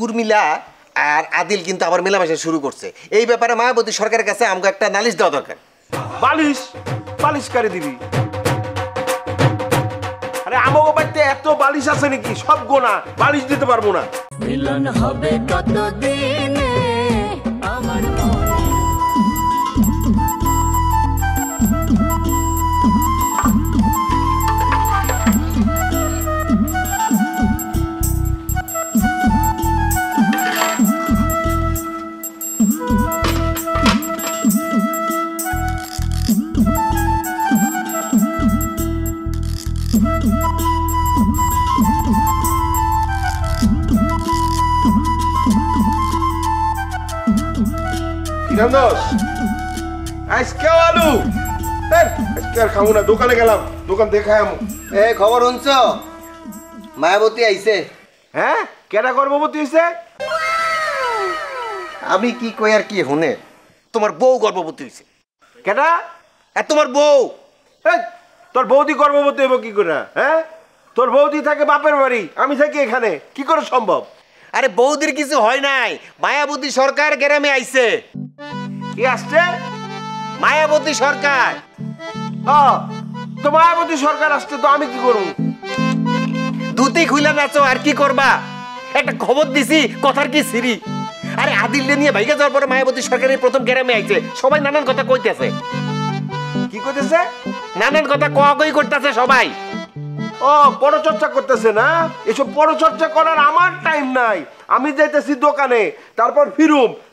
উর্মিলা আর আদিল কিন্তু আবার মেলামেশা শুরু করছে। এই ব্যাপারে মায়াবতী সরকারের কাছে আমাকে একটা নালিশ দেওয়া দরকার। বালিশ বালিশ কারে দিবি? আরে আমাকে বাড়িতে এত বালিশ আছে নাকি? সব গোনা, বালিশ দিতে পারবো না। মিলন হবে কতদিনে আমার আজকেও আলু আজকে আর খাবো না, দোকানে গেলাম, দোকান দেখায় আমু। এই খবর শুনছ? মায়াবতী আইছে। হ্যাঁ, কেডা গর্ভবতী হয়েছে? আমি কি কই আর কি শুনে, তোমার বউ গর্ভবতী হয়েছে। কেডা? আর তোমার বউ। তোর বৌদি গর্ভবতী হইব কি করে? হ্যাঁ, তোর বৌদি থাকে বাপের বাড়ি, আমি থাকি এখানে, কি করে সম্ভব? আরে বৌদির কিছু হয় নাই, মায়াবতী সরকার গ্রামে আইছে। কি আসছে? মায়াবতী সরকার। তো মায়াবতী সরকার আসছে, তো আমি কি করবো? ধুতি খুলে নাচো, আর কি করবা? একটা খবর দিছি, কথার কি সিরি। আরে আদিলকে নিয়ে ভাইগা যাওয়ার পরে মায়াবতী সরকারের প্রথম গ্রামে আইছে, সবাই নানান কথা কইতেছে। কি কইতেছে? নানান কথা কই করতেছে সবাই। ও, পরচর্চা করতেছে না? এসব পরচর্চা করার আমার টাইম নাই। আমি যাইতেছি দোকানে, তারপর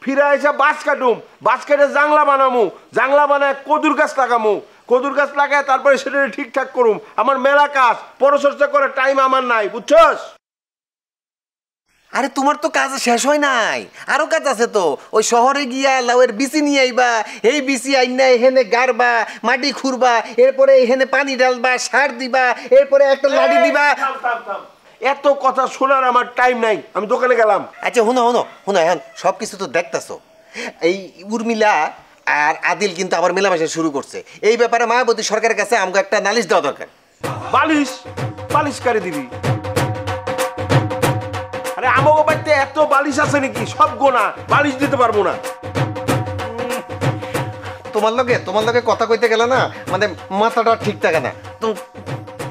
ফিরে এসে বাঁশ কাটুম, বাঁশ কেটে জাংলা বানামু, জাংলা বানায় কদুর গাছ লাগামু, কদুর গাছ লাগায় তারপরে সেটা ঠিকঠাক করুম। আমার মেলা কাজ, পরচর্চা করার টাইম আমার নাই, বুঝছস? আরে তোমার তো কাজ শেষ হয় নাই, আরো কাজ আছে তো। ওই শহরে গিয়া লাউয়ের বিচি নিয়ে আইবা, এই বিচি আইনা এখানে গাড়বা, মাটি খুঁড়বা, এরপরে এখানে পানি ডালবা, সার দিবা, এরপরে একটা লাড়ি দিবা। এত কথা শোনার আমার টাইম নাই, আমি দোকানে গেলাম। আচ্ছা শুনো এখন সব কিছু তো দেখতেছো। এই উর্মিলা আর আদিল কিন্তু আবার মেলামেশা শুরু করছে। এই ব্যাপারে মায়াবতী সরকারের কাছে আমাকে একটা নালিশ দেওয়া দরকার। বালিশ বালিশ কারে দিবি? আরে আমাকে বাড়িতে এত বালিশ আছে নাকি? সব গোনা, বালিশ দিতে পারবো না। তোমার লগে কথা কইতে গেলে না, মানে মাথাটা ঠিক থাকে না।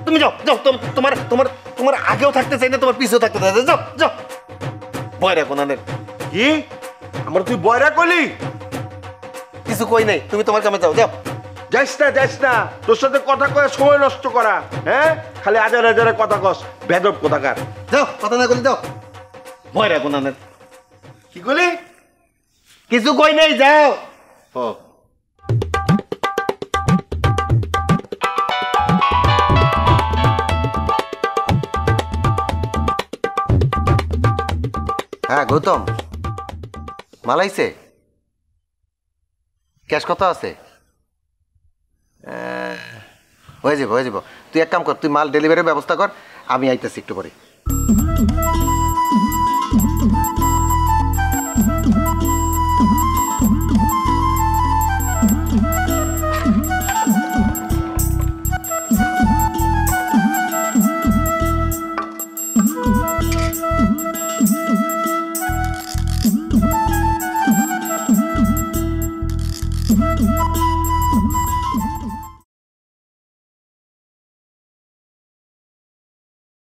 তুমি যাও তোমার তোমার তোমার আগেও থাকতে চাই না, তোমার পিছেও থাকতে চাই না। যাও বয়রা কোনাদের। কি আমার তুই বয়রা কইলি? কিছু কই নাই, তুমি তোমার কামে যাও। যাইস না, তোর সাথে কথা কয়ে সময় নষ্ট করা। হ্যাঁ, খালি আজারে কথা কস, বেদব কোথাকার। যাও, কথা না কইলে যাও। বয়রা কোনাদের। কি কইলি? কিছু কই নাই, যাও। হ্যাঁ গৌতম, মালাইছে? ক্যাশ কত আছে? হয়ে যাব। তুই এক কাম কর, তুই মাল ডেলিভারির ব্যবস্থা কর, আমি আইতেছি একটু পরে।